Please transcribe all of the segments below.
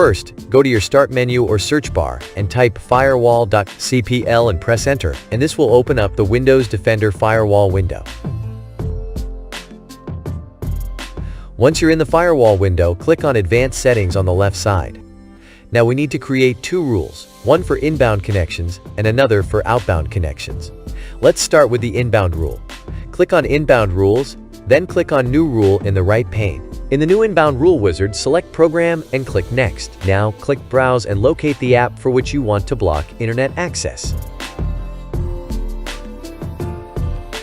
First, go to your Start menu or search bar and type firewall.cpl and press Enter, and this will open up the Windows Defender Firewall window. Once you're in the firewall window, click on Advanced Settings on the left side. Now we need to create two rules, one for inbound connections and another for outbound connections. Let's start with the inbound rule. Click on Inbound Rules, then click on New Rule in the right pane. In the new Inbound Rule wizard, select Program and click Next. Now click Browse and locate the app for which you want to block internet access.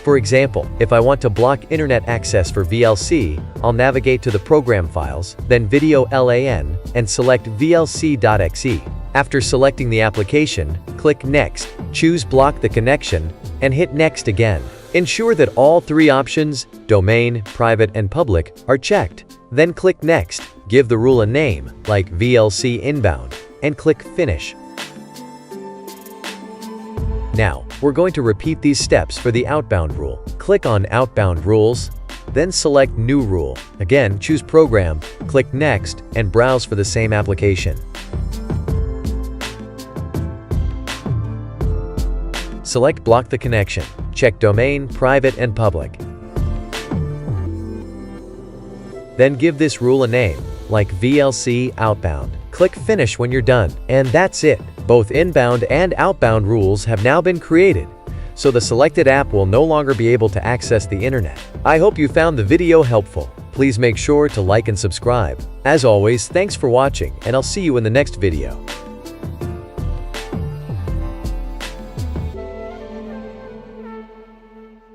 For example, if I want to block internet access for VLC, I'll navigate to the Program Files, then Video LAN, and select VLC.exe. After selecting the application, click Next, choose Block the Connection, and hit Next again. Ensure that all three options, Domain, Private, and Public, are checked. Then click Next, give the rule a name, like VLC Inbound, and click Finish. Now, we're going to repeat these steps for the outbound rule. Click on Outbound Rules, then select New Rule. Again, choose Program, click Next, and browse for the same application. Select Block the Connection. Check Domain, Private, and Public. Then give this rule a name, like VLC Outbound. Click Finish when you're done. And that's it. Both inbound and outbound rules have now been created, so the selected app will no longer be able to access the internet. I hope you found the video helpful. Please make sure to like and subscribe. As always, thanks for watching, and I'll see you in the next video.